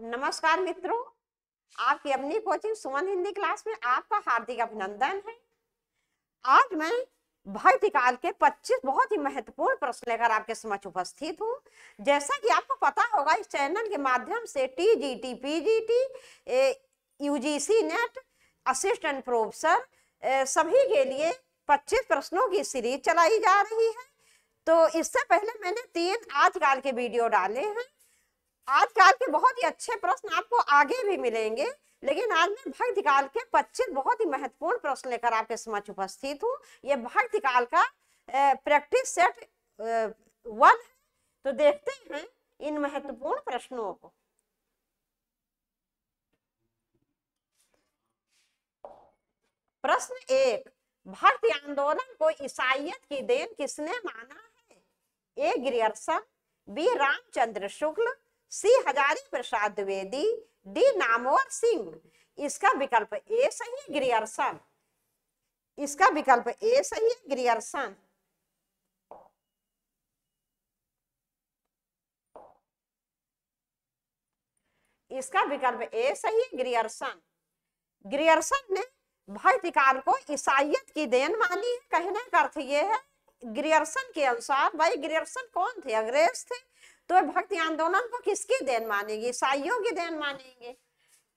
नमस्कार मित्रों, आपकी अपनी कोचिंग सुमन हिंदी क्लास में आपका हार्दिक अभिनंदन है। आज मैं भक्ति काल के 25 बहुत ही महत्वपूर्ण प्रश्न लेकर आपके समक्ष उपस्थित हूँ। जैसा कि आपको पता होगा, इस चैनल के माध्यम से TGT, PGT, UGC net, assistant professor सभी के लिए 25 प्रश्नों की सीरीज चलाई जा रही है। तो इससे पहले मैंने 3 आजकल के वीडियो डाले हैं। आजकल के बहुत ही अच्छे प्रश्न आपको आगे भी मिलेंगे, लेकिन आज मैं भक्ति काल के 25 बहुत ही महत्वपूर्ण प्रश्न लेकर आपके समक्ष उपस्थित हूँ। ये भक्ति काल का प्रैक्टिस सेट 1 है। तो देखते हैं इन महत्वपूर्ण प्रश्नों को। प्रश्न 1, भक्ति आंदोलन को ईसाइयत की देन किसने माना है? ए ग्रियर्सन, बी रामचंद्र शुक्ल, सी हजारी प्रसाद द्विवेदी, डी नामवर सिंह। इसका विकल्प ए सही है, ग्रियर्सन। इसका विकल्प ए सही है, ग्रियर्सन। इसका विकल्प ए सही है, ग्रियर्सन। ग्रियर्सन ने भक्ति काल को ईसाइयत की देन मानी है। कहने का अर्थ ये है, ग्रियर्सन के अनुसार, भाई ग्रियर्सन कौन थे? अंग्रेज थे। तो भक्ति आंदोलन को किसकी देन मानेंगे? ईसाइयों की देन मानेंगे।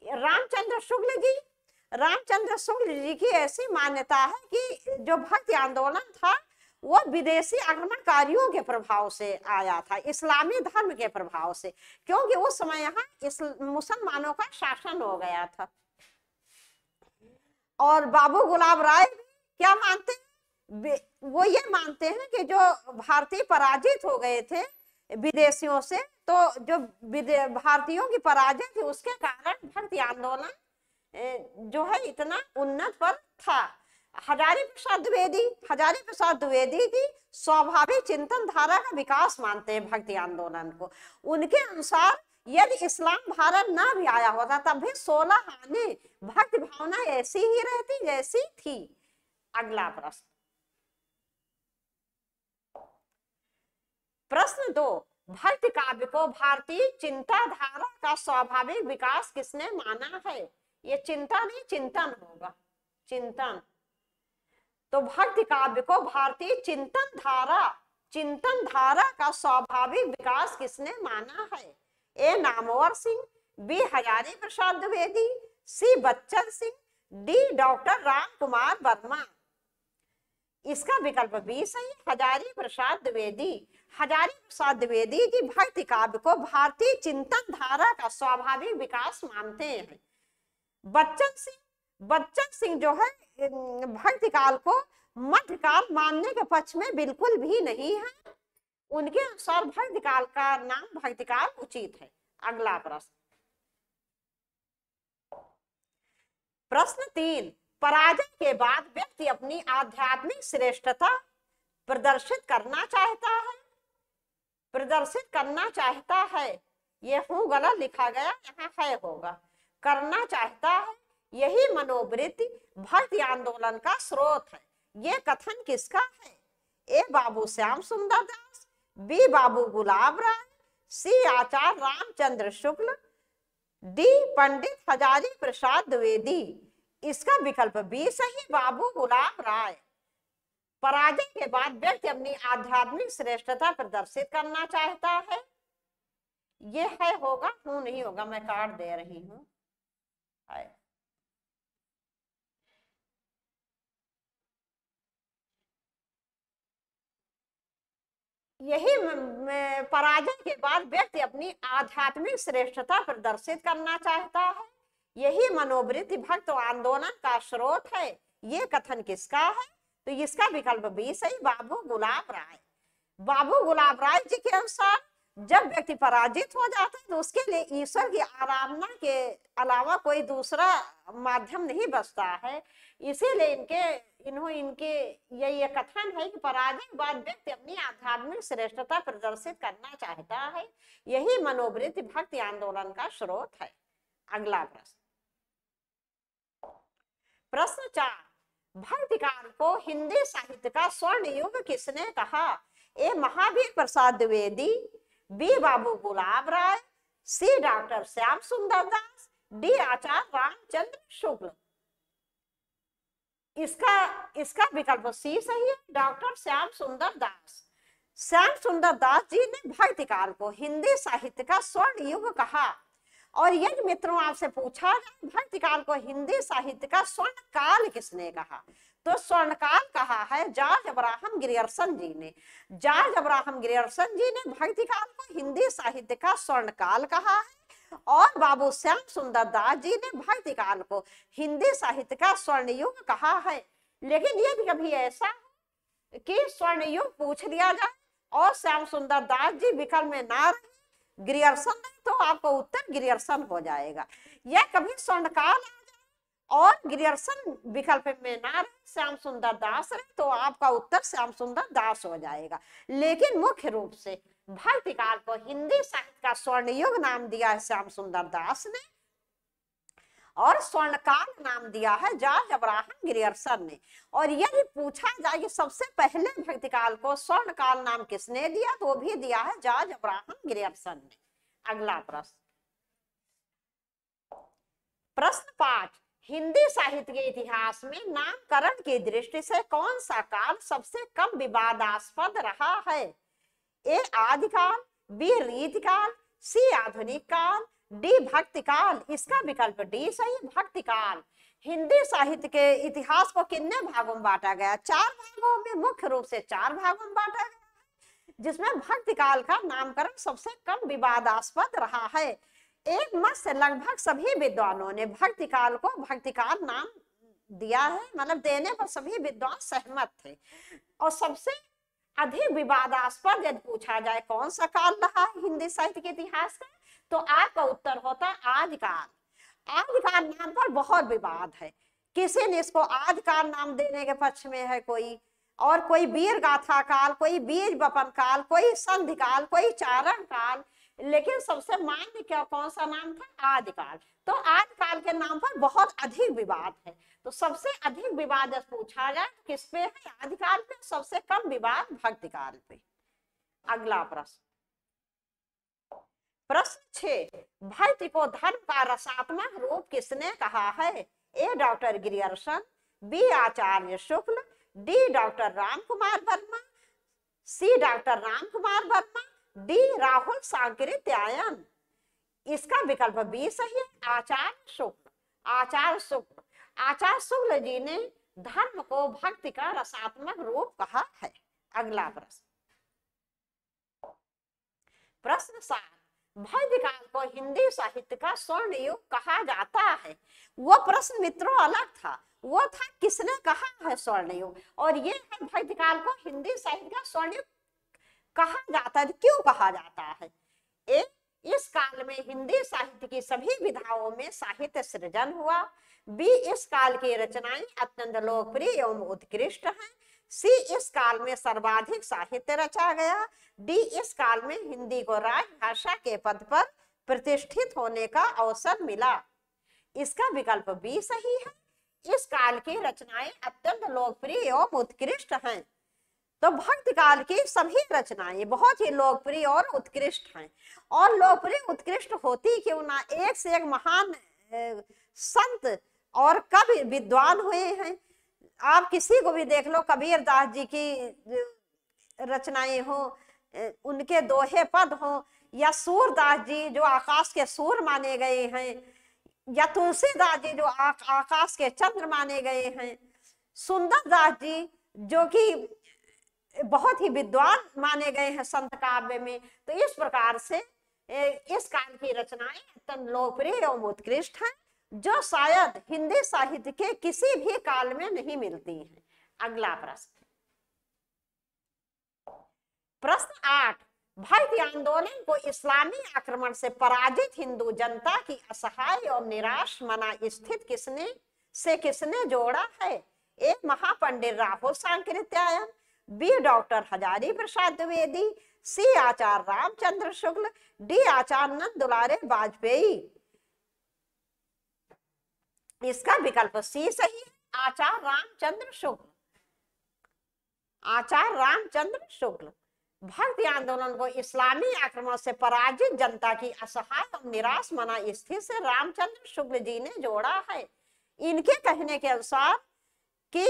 रामचंद्र शुक्ल जी, रामचंद्र शुक्ल जी की ऐसी मान्यता है कि जो भक्ति आंदोलन था वो विदेशी आक्रमणकारियों के प्रभाव से आया था, इस्लामी धर्म के प्रभाव से, क्योंकि उस समय यहाँ मुसलमानों का शासन हो गया था। और बाबू गुलाब राय क्या मानते हैं? वो ये मानते हैं कि जो भारतीय पराजित हो गए थे विदेशियों से, तो जो भारतीयों की पराजय थी उसके कारण भक्ति आंदोलन जो है इतना उन्नत पर था। हजारी प्रसाद द्विवेदी जी स्वाभाविक चिंतन धारा का विकास मानते हैं भक्ति आंदोलन को। उनके अनुसार यदि इस्लाम भारत ना भी आया होता तब भी 16 आने भक्ति भावना ऐसी ही रहती जैसी थी। अगला प्रश्न, प्रश्न 2, भक्ति काव्य को भारतीय चिंताधारा का स्वाभाविक विकास किसने माना है? ये चिंता नहीं, चिंतन होगा, चिंतन। तो भक्ति काव्य को भारतीय चिंतन धारा का स्वाभाविक विकास किसने माना है? ए नामवर सिंह, बी हजारी प्रसाद द्विवेदी, सी बच्चन सिंह, डी डॉक्टर राम कुमार वर्मा। इसका विकल्प बी सही, हजारी प्रसाद द्विवेदी। हजारी प्रसाद द्विवेदी जी भक्ति काव्य को भारतीय चिंतन धारा का स्वाभाविक विकास मानते हैं। बच्चन सिंह जो है भक्ति काल को मध्यकाल मानने के पक्ष में बिल्कुल भी नहीं है। उनके अनुसार भक्ति काल का नाम भक्ति काल उचित है। अगला प्रश्न 3, पराजय के बाद व्यक्ति अपनी आध्यात्मिक श्रेष्ठता प्रदर्शित करना चाहता है। ये हूं गलत लिखा गया, यहाँ है होगा, करना चाहता है। यही मनोवृत्ति भक्ति आंदोलन का स्रोत है। ये कथन किसका है? ए बाबू श्याम सुंदर दास, बी बाबू गुलाब राय, सी आचार्य रामचंद्र शुक्ल, डी पंडित हजारी प्रसाद द्विवेदी। इसका विकल्प बी सही, बाबू गुलाब राय। पराजय के बाद व्यक्ति अपनी आध्यात्मिक श्रेष्ठता प्रदर्शित करना चाहता है। ये है होगा, हूं नहीं होगा, मैं काट दे रही हूं। यही पराजय के बाद व्यक्ति अपनी आध्यात्मिक श्रेष्ठता प्रदर्शित करना चाहता है। यही मनोवृत्ति भक्त आंदोलन का स्रोत है। ये कथन किसका है? तो इसका विकल्प बी सही, बाबू गुलाब राय। बाबू गुलाब राय जी के अनुसार जब व्यक्ति पराजित हो जाता है तो उसके लिए ईश्वर की आराधना के अलावा कोई दूसरा माध्यम नहीं बचता है। इसीलिए इनके ये कथन है कि पराजय के बाद व्यक्ति अपनी आध्यात्मिक श्रेष्ठता प्रदर्शित करना चाहता है। यही मनोवृत्ति भक्ति आंदोलन का स्रोत है। अगला प्रश्न 4, भक्ति काल को हिंदी साहित्य का स्वर्ण युग किसने कहा? ए महावीर प्रसाद द्विवेदी, बी बाबू गुलाब राय, सी डॉक्टर श्याम सुंदर दास, डी आचार्य रामचंद्र शुक्ल। इसका इसका विकल्प सी सही है, डॉक्टर श्याम सुंदर दास। श्याम सुंदर दास जी ने भक्ति काल को हिंदी साहित्य का स्वर्ण युग कहा। और यदि मित्रों आपसे पूछा जाए भक्ति काल को हिंदी साहित्य का स्वर्ण काल किसने कहा, तो स्वर्ण काल कहा है जॉर्ज अब्राहम ग्रियर्सन जी ने। जॉर्ज अब्राहम ग्रियर्सन जी ने भक्ति काल को हिंदी साहित्य का स्वर्ण काल कहा है। और बाबू श्याम सुंदर दास जी ने भक्ति काल को हिंदी साहित्य का स्वर्ण युग कहा है। लेकिन यदि कभी ऐसा कि स्वर्ण युग पूछ लिया जाए और श्याम सुंदर दास जी विकल्प में ना रहे, ग्रियर्सन है, तो आपका उत्तर ग्रियर्सन हो जाएगा। या कभी स्वर्ण काल आ जाए और ग्रियर्सन विकल्प में ना रहे, श्याम सुंदर दास रहे, तो आपका उत्तर श्याम सुंदर दास हो जाएगा। लेकिन मुख्य रूप से भक्ति काल को हिंदी साहित्य का स्वर्ण युग नाम दिया है श्याम सुंदर दास ने, और स्वर्ण काल नाम दिया है जॉर्ज अब्राहम ग्रियर्सन ने। और यदि पूछा जाए कि सबसे पहले भक्ति काल को स्वर्ण काल नाम किसने दिया, तो वो भी दिया है जॉर्ज अब्राहम ग्रियर्सन ने। अगला प्रश्न, प्रश्न 5, हिंदी साहित्य के इतिहास में नामकरण की दृष्टि से कौन सा काल सबसे कम विवादास्पद रहा है? ए आदिकाल, बी रीतिकाल, सी आधुनिक काल, डी भक्ति काल। इसका विकल्प डी सही, भक्ति काल। हिंदी साहित्य के इतिहास को कितने भागों में बांटा गया? 4 भागों में, मुख्य रूप से 4 भागों में बांटा गया है, जिसमें भक्ति काल का नामकरण सबसे कम विवादास्पद रहा है। एक मत से लगभग सभी विद्वानों ने भक्ति काल को भक्ति काल नाम दिया है, मतलब देने पर सभी विद्वान सहमत थे। और सबसे अधिक विवादास्पद यदि पूछा जाए कौन सा काल रहा है हिंदी साहित्य के इतिहास का, तो आपका उत्तर होता है आदिकाल। आदिकाल नाम पर बहुत विवाद है, किसी ने इसको आदिकाल नाम देने के पक्ष में है कोई, और कोई वीर गाथा काल, कोई बीज बपन काल, कोई संधि काल, कोई चारण काल। लेकिन सबसे मान्य क्या कौन सा नाम था? आदिकाल। तो आदिकाल के नाम पर बहुत अधिक विवाद है। तो सबसे अधिक विवाद पूछा जाए तो किस पे है? आदिकाल पे। सबसे कम विवाद भक्ति काल पे। अगला प्रश्न, प्रश्न 6, भक्ति को धर्म का रसात्मक रूप किसने कहा है? ए डॉक्टर ग्रियर्सन, बी आचार्य शुक्ल, डी डॉक्टर राम कुमार वर्मा, सी डॉक्टर राम कुमार वर्मा, डी राहुल सांकृत्यायन। इसका विकल्प बी सही है, आचार्य शुक्ल। आचार्य शुक्ल, आचार्य शुक्ल जी ने धर्म को भक्ति का रसात्मक रूप कहा है। अगला प्रश्न, प्रश्न 7, भक्ति काल को हिंदी साहित्य का स्वर्ण युग कहा जाता है। वो प्रश्न मित्रों अलग था, वो था किसने कहा है स्वर्ण युग, और ये है भक्ति काल को हिंदी साहित्य का स्वर्ण युग कहा जाता है। क्यों कहा जाता है? एक, इस काल में हिंदी साहित्य की सभी विधाओं में साहित्य सृजन हुआ। बी, इस काल की रचनाएं अत्यंत लोकप्रिय एवं उत्कृष्ट हैं। सी, इस काल में सर्वाधिक साहित्य रचा गया। डी, इस काल में हिंदी को राजभाषा के पद पर प्रतिष्ठित होने का अवसर मिला। इसका विकल्प बी सही है, इस काल की रचनाएं अत्यंत लोकप्रिय एवं उत्कृष्ट हैं। तो भक्ति काल की सभी रचनाएं बहुत ही लोकप्रिय और उत्कृष्ट हैं। और लोकप्रिय उत्कृष्ट होती क्यों ना, एक से एक महान संत और कवि विद्वान हुए हैं। आप किसी को भी देख लो, कबीर दास जी की रचनाएं हो, उनके दोहे पद हो, या सूरदास जी जो आकाश के सूर माने गए हैं, या तुलसीदास जी जो आकाश के चंद्र माने गए हैं, सुंदर दास जी जो कि बहुत ही विद्वान माने गए हैं संत काव्य में। तो इस प्रकार से इस काल की रचनाएं अत्यंत लोकप्रिय एवं उत्कृष्ट हैं, जो शायद हिंदी साहित्य के किसी भी काल में नहीं मिलती हैं। अगला प्रश्न, प्रश्न 8, भक्ति आंदोलन को इस्लामी आक्रमण से पराजित हिंदू जनता की असहाय एवं निराश मना स्थिति किसने जोड़ा है? ए, महापंडित राहुल सांकृत्यायन, बी, डॉक्टर हजारी प्रसाद द्विवेदी, सी, आचार्य रामचंद्र शुक्ल, डी, आचार्य नंद दुलारे वाजपेयी। इसका विकल्प सी सही है, आचार्य रामचंद्र शुक्ल। आचार्य रामचंद्र शुक्ल भक्ति आंदोलन को इस्लामी आक्रमण से पराजित जनता की असहाय और निराश मना स्थिति से रामचंद्र शुक्ल जी ने जोड़ा है। इनके कहने के अनुसार कि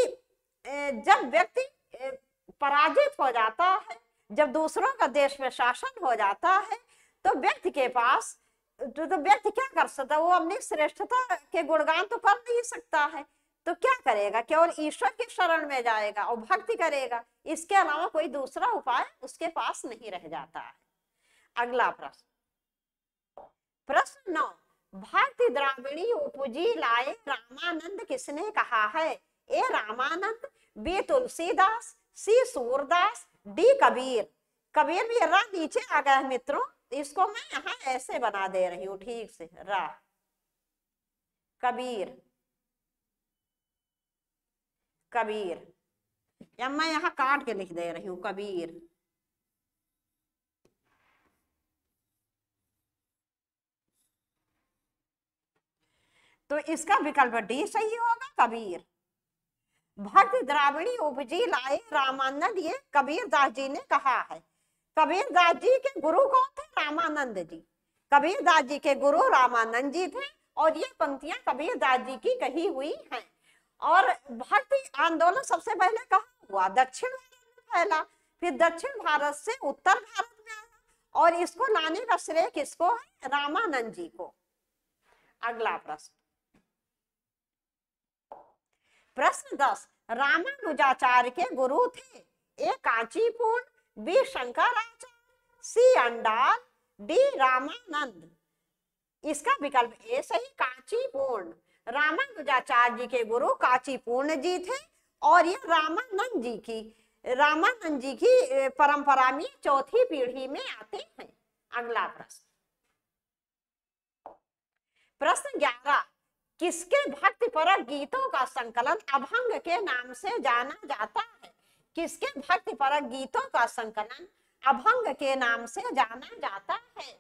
जब व्यक्ति पराजित हो जाता है, जब दूसरों का देश में शासन हो जाता है, तो व्यक्ति के पास तो व्यक्ति क्या कर सकता है, वो अपनी श्रेष्ठता के गुणगान तो कर नहीं सकता है, तो क्या करेगा, केवल ईश्वर के शरण में जाएगा और भक्ति करेगा, इसके अलावा कोई दूसरा उपाय उसके पास नहीं रह जाता है। अगला प्रश्न, प्रश्न 9, भक्ति द्राविणी उपजी लाए रामानंद किसने कहा है? ए रामानंद, बी तुलसीदास, सी सूरदास, डी कबीर। कबीर भी रा नीचे आ गया है मित्रों, इसको मैं यहाँ ऐसे बना दे रही हूँ ठीक से, रा कबीर, कबीर, या मैं यहाँ काट के लिख दे रही हूँ कबीर। तो इसका विकल्प डी सही होगा, कबीर। भक्ति द्राविणी उपजी लाए रामानंद, ये कबीर दास जी ने कहा है। कबीर दास जी के गुरु कौन थे? रामानंद जी। कबीर दास जी के गुरु रामानंद जी थे और ये पंक्तियां कबीर दास जी की कही हुई हैं। और भक्ति आंदोलन सबसे पहले कहाँ हुआ? दक्षिण भारत में फैला, फिर दक्षिण भारत से उत्तर भारत में आया और इसको लाने का श्रेय किसको है? रामानंद जी को। अगला प्रश्न, प्रश्न 10, रामानुजाचार्य के गुरु थे? ए कांचीपूर्ण, बी शंकराचार्य, सी अंडाल, डी रामानंद। इसका विकल्प ए सही, कांचीपूर्ण। रामानुजाचार्य जी के गुरु कांचीपूर्ण जी थे और ये रामानंद जी की परंपरा में चौथी पीढ़ी में आते हैं। अगला प्रश्न, प्रश्न 11, किसके भक्तिपरक गीतों का संकलन अभंग के नाम से जाना जाता है? किसके भक्तिपरक गीतों का संकलन अभंग के नाम से जाना जाता है?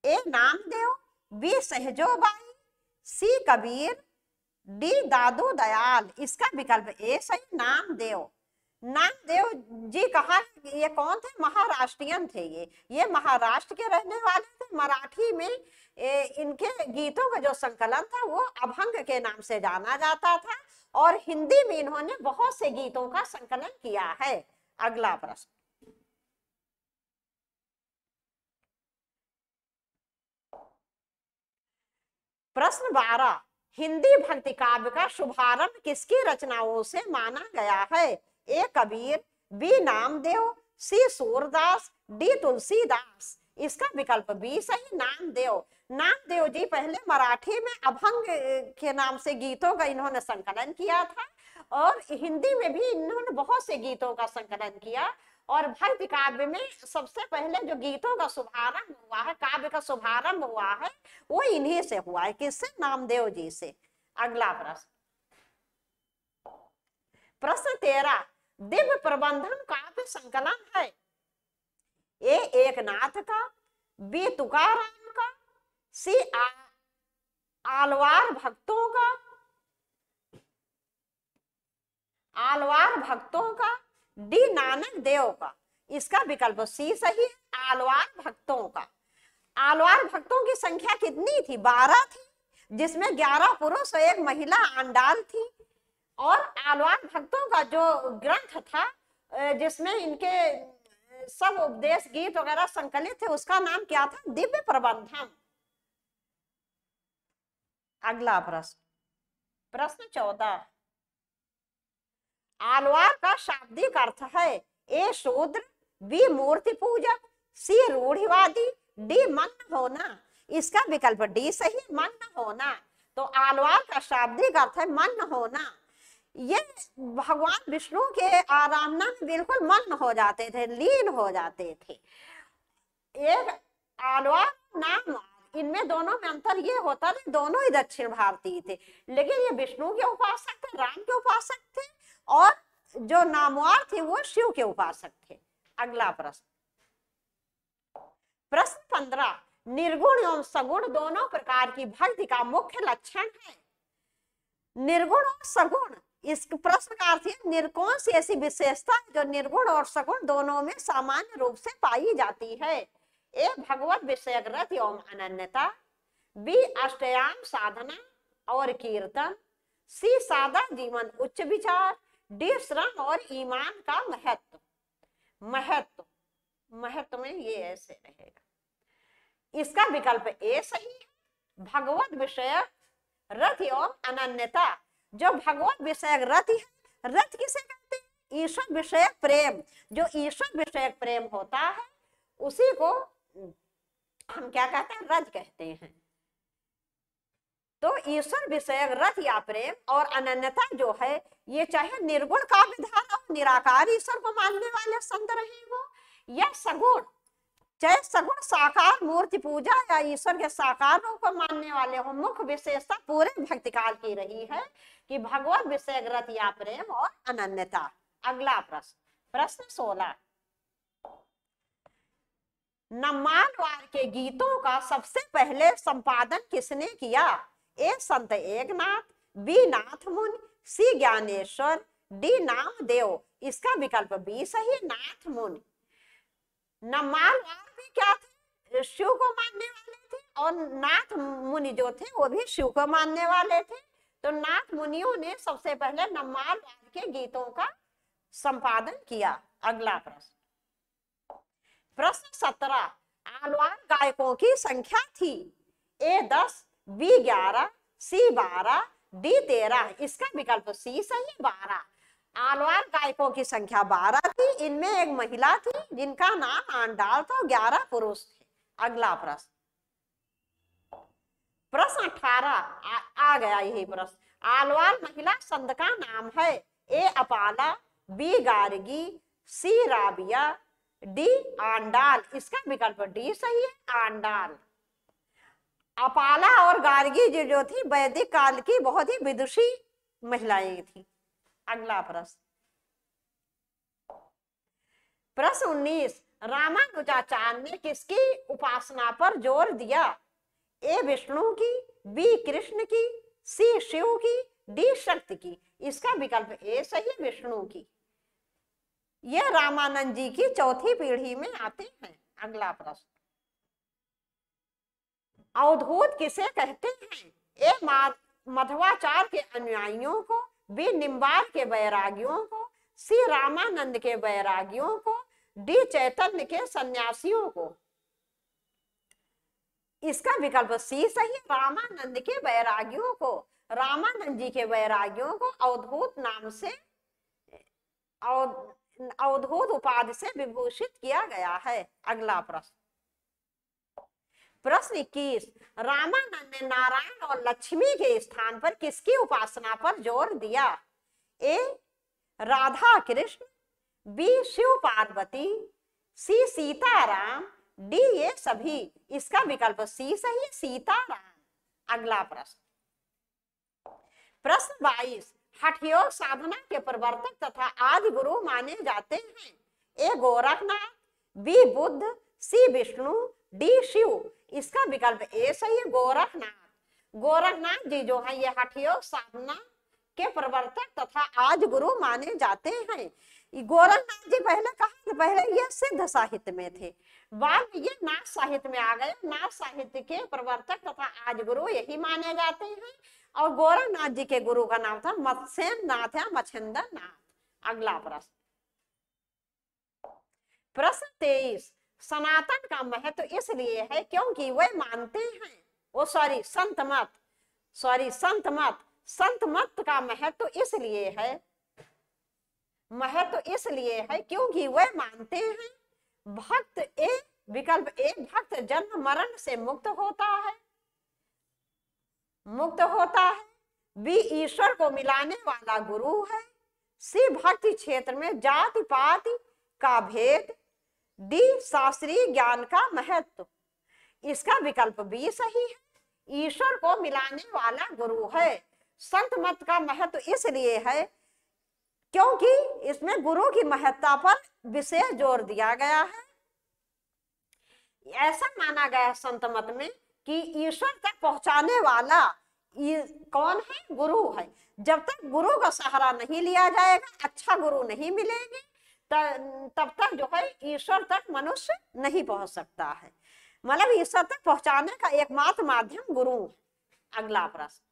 ए नामदेव, बी सहजोबाई, सी कबीर, डी दादू दयाल। इसका विकल्प ए सही, नामदेव। नामदेव जी कहा, ये कौन थे? महाराष्ट्रियन थे। ये महाराष्ट्र के रहने वाले थे। मराठी में इनके गीतों का जो संकलन था वो अभंग के नाम से जाना जाता था और हिंदी में इन्होंने बहुत से गीतों का संकलन किया है। अगला प्रश्न, प्रश्न 12, हिंदी भक्ति काव्य का शुभारंभ किसकी रचनाओं से माना गया है? ए कबीर, बी नामदेव, सी सूरदास, डी तुलसीदास। इसका विकल्प बी सही, नामदेव। नामदेव जी पहले मराठी में अभंग के नाम से गीतों का इन्होंने संकलन किया था और हिंदी में भी इन्होंने बहुत से गीतों का संकलन किया और भक्ति काव्य में सबसे पहले जो गीतों का शुभारंभ हुआ है, काव्य का शुभारंभ हुआ है, वो इन्हीं से हुआ है। किससे? नामदेव जी से। अगला प्रश्न, प्रश्न 13, दिव्य प्रबंधन काव्य संकलन है? ए एकनाथ का, बी तुकाराम का, सी आलवार भक्तों का, डी नानक देव का। इसका विकल्प सी सही, आलवार भक्तों का। आलवार भक्तों की संख्या कितनी थी? 12 थी, जिसमें 11 पुरुष और 1 महिला आंडाल थी। और आलवार भक्तों का जो ग्रंथ था जिसमें इनके सब उपदेश गीत वगैरह संकलित थे, उसका नाम क्या था? दिव्य प्रबंधम। अगला प्रश्न, प्रश्न 14, आलवार का शाब्दिक अर्थ है? ए शूद्र, बी मूर्ति पूजक, सी रूढ़िवादी, डी मग्न होना। इसका विकल्प डी सही, मग्न होना। तो आलवार का शाब्दिक अर्थ है मग्न होना। ये भगवान विष्णु के आराधना में बिल्कुल मग्न हो जाते थे, लीन हो जाते थे। एक आलवार, नाम, इनमें दोनों में अंतर ये होता है, दोनों ही दक्षिण भारतीय थे, लेकिन ये विष्णु के उपासक थे, राम के उपासक थे और जो नामवार थे वो शिव के उपासक थे। अगला प्रश्न, प्रश्न 15, निर्गुण एवं सगुण दोनों प्रकार की भक्ति का मुख्य लक्षण है? निर्गुण और सगुण इस प्रश्न का अर्थ है निर्कौन सी ऐसी विशेषता जो निर्गुण और सगुण दोनों में सामान्य रूप से पाई जाती है। ए भगवत विषयक रत एवं अनन्यता, बी अष्टयाम साधना और कीर्तन, सी सादा जीवन उच्च विचार, डी श्रम और ईमान का महत्व। महत्व महत्व में ये ऐसे रहेगा। इसका विकल्प ए सही है। भगवत विषयक रत एवं अनन्यता, जो भगवत विषयक रत है, रत किसे कहते हैं? ईश्वर विषयक प्रेम। जो ईश्वर विषयक प्रेम होता है उसी को हम क्या कहते हैं? रज कहते हैं। तो ईश्वर विषयक रत या प्रेम और अनन्यता जो है, ये चाहे निर्गुण का विधान हो, निराकार ईश्वर को मानने वाले संत रहे हो, या सगुण, चाहे सगुण साकार मूर्ति पूजा या ईश्वर के साकार रूप को मानने वाले हो, मुख्य विशेषता पूरे भक्ति काल की रही है कि भगवत विषयक रत या प्रेम और अनन्यता। अगला प्रश्न, प्रश्न 16, नम्मालवार के गीतों का सबसे पहले संपादन किसने किया? ए संत एकनाथ, बी नाथ मुनि, सी ज्ञानेश्वर, डी नामदेव। इसका विकल्प बी सही है, नाथ मुनि। नम्मालवार भी क्या थे? शिव को मानने वाले थे, और नाथ मुनि जो थे वो भी शिव को मानने वाले थे। तो नाथ मुनियों ने सबसे पहले नम्मालवार के गीतों का संपादन किया। अगला प्रश्न, प्रश्न 17, आलवार गायकों की संख्या थी? ए 10, बी 11, सी 12, डी 13। इसका विकल्प सी सही, 12। आलवार गायकों की संख्या 12 थी। इनमें एक महिला थी जिनका नाम आंडाल था, 11 पुरुष थे। अगला प्रश्न, प्रश्न 18 आ गया यही प्रश्न। आलवार महिला संत का नाम है? ए अपाला, बी गार्गी, सी राबिया, डी आंडाल। इसका विकल्प डी सही है, आंडाल। अपाला और गार्गी जी जो थी वैदिक काल की बहुत ही विदुषी महिलाएं थी। अगला प्रश्न, प्रश्न 19, रामानुजाचार्य ने किसकी उपासना पर जोर दिया? ए विष्णु की, बी कृष्ण की, सी शिव की, डी शक्ति की। इसका विकल्प ए सही है, विष्णु की। यह रामानंद जी की चौथी पीढ़ी में आते हैं। अगला प्रश्न, अवधूत किसे कहते हैं? ए मध्वाचार्य के अनुयायियों को, बी निम्बार के वैरागियों को, सी रामानंद के वैरागियों को, डी चैतन्य के सन्यासियों को। इसका विकल्प सी सही, रामानंद के वैरागियों को। रामानंद जी के वैरागियों को अवधूत नाम से, अवधूत उपाधि से विभूषित किया गया है। अगला प्रश्न, प्रश्न 21, रामानंद ने नारायण और लक्ष्मी के स्थान पर किसकी उपासना पर जोर दिया? ए राधा कृष्ण, बी शिव पार्वती, सी सीताराम, डी ये सभी। इसका विकल्प सी सही है, सीताराम। अगला प्रश्न, प्रश्न 22, हठ योग साधना के प्रवर्तक तथा आदि गुरु माने जाते हैं? ए गोरखनाथ, बी बुद्ध, सी विष्णु, डी शिव। इसका विकल्प ए सही है, गोरखनाथ। गोरखनाथ जी जो है ये हठ योग साधना के प्रवर्तक तथा आदि गुरु माने जाते हैं। गोरखनाथ जी पहले कहा, पहले ये सिद्ध साहित्य में थे, बाद में ये नाथ साहित्य में आ गए। नाथ साहित्य के प्रवर्तक तथा आदि गुरु यही माने जाते हैं। और गोरखनाथ जी के गुरु का नाम था मत्स्येंद्र नाथ या मच्छिंद्र नाथ। अगला प्रश्न, प्रश्न 23, सनातन का महत्व इसलिए है क्योंकि वे मानते हैं, संत मत का महत्व इसलिए है क्योंकि वे मानते हैं भक्त विकल्प ए भक्त जन्म मरण से मुक्त होता है, बी ईश्वर को मिलाने वाला गुरु है, सी भक्ति क्षेत्र में जाति पाति का भेद, डी शास्त्रीय ज्ञान का महत्व। इसका विकल्प बी सही है, ईश्वर को मिलाने वाला गुरु है। संत मत का महत्व इसलिए है क्योंकि इसमें गुरु की महत्ता पर विशेष जोर दिया गया है। ऐसा माना गया संत मत में कि ईश्वर तक पहुंचाने वाला ये कौन है? गुरु है। जब तक गुरु का सहारा नहीं लिया जाएगा, अच्छा गुरु नहीं मिलेंगे, तब तक जो है ईश्वर तक मनुष्य नहीं पहुंच सकता है। मतलब ईश्वर तक पहुंचाने का एकमात्र माध्यम गुरु है। अगला प्रश्न,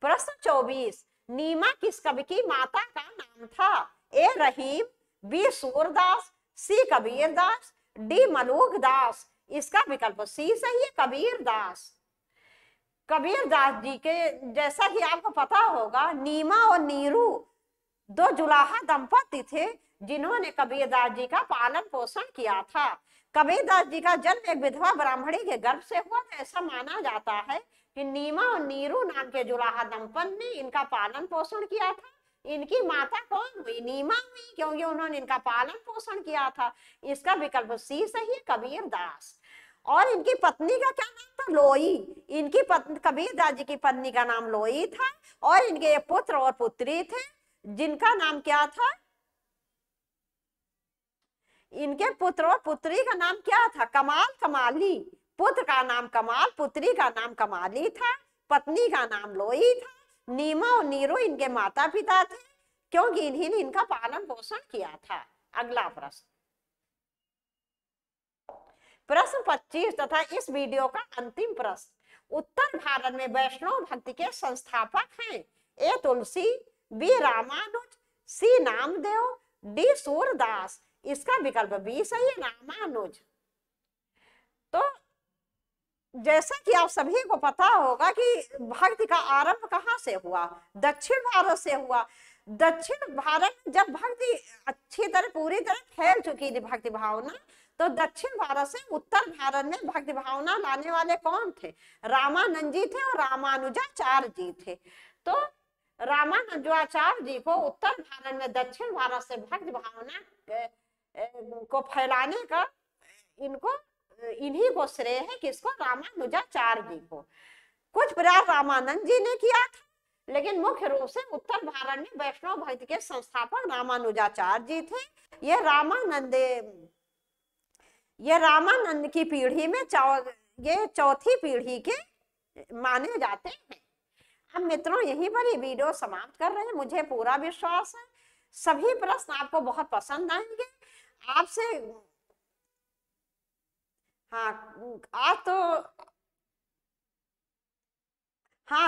प्रश्न 24, नीमा किस कवि की माता का नाम था? ए रहीम, बी सूरदास, सी कबीरदास, डी मलूक दास। इसका विकल्प सी सही है, कबीर दास। कबीर दास जी के, जैसा कि आपको पता होगा, नीमा और नीरू दो जुलाहा दंपति थे जिन्होंने कबीर दास जी का पालन पोषण किया था। कबीर दास जी का जन्म एक विधवा ब्राह्मणी के गर्भ से हुआ था। ऐसा माना जाता है कि नीमा और नीरू नाम के जुलाहा दंपति ने इनका पालन पोषण किया था। इनकी माता कौन हुई? नीमा हुई, क्योंकि उन्होंने इनका पालन पोषण किया था। इसका विकल्प सी सही है, कबीर दास। और इनकी पत्नी का क्या नाम था? लोई। इनकी पत्नी, कबीर दास जी की पत्नी का नाम लोई था। और इनके पुत्र और पुत्री थे जिनका नाम क्या था? इनके पुत्र और पुत्री का नाम क्या था? कमाल, कमाली। पुत्र का नाम कमाल, पुत्री का नाम कमाली था, पत्नी का नाम लोई था। नीमा और नीरू इनके माता पिता थे क्योंकि इन्हीं इनका पालन पोषण किया था। अगला प्रश्न, प्रश्न 25 तथा इस वीडियो का अंतिम प्रश्न, उत्तर भारत में वैष्णव भक्ति के संस्थापक हैं? ए तुलसी, बी रामानुज, सी नामदेव, डी सूरदास। इसका विकल्प बी सही है, रामानुज। तो जैसा कि आप सभी को पता होगा कि भक्ति का आरंभ कहाँ से हुआ? दक्षिण भारत से हुआ। दक्षिण भारत में जब भक्ति अच्छी तरह, पूरी तरह फैल चुकी थी भक्ति भावना, तो दक्षिण भारत से उत्तर भारत में भक्ति भावना लाने वाले कौन थे? रामानंद जी थे और रामानुजाचार्य जी थे। तो रामानुजाचार्य जी को उत्तर भारत में दक्षिण भारत से भक्ति भावना को फैलाने का इन्हीं को श्रेय है। किसको? रामानुजाचार्य जी को। कुछ प्रयास रामानंद जी ने किया था, लेकिन मुख्य रूप से उत्तर भारत में वैष्णव भक्ति के संस्थापक रामानुजाचार्य जी थे। ये रामानंद की पीढ़ी में ये चौथी पीढ़ी के माने जाते हैं। अब मित्रों, यहीं पर ये वीडियो समाप्त कर रहे हैं। मुझे पूरा विश्वास है सभी प्रश्न आपको बहुत पसंद आएंगे। आपसे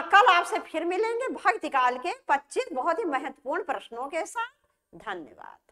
कल आपसे फिर मिलेंगे भक्ति काल के 25 बहुत ही महत्वपूर्ण प्रश्नों के साथ। धन्यवाद।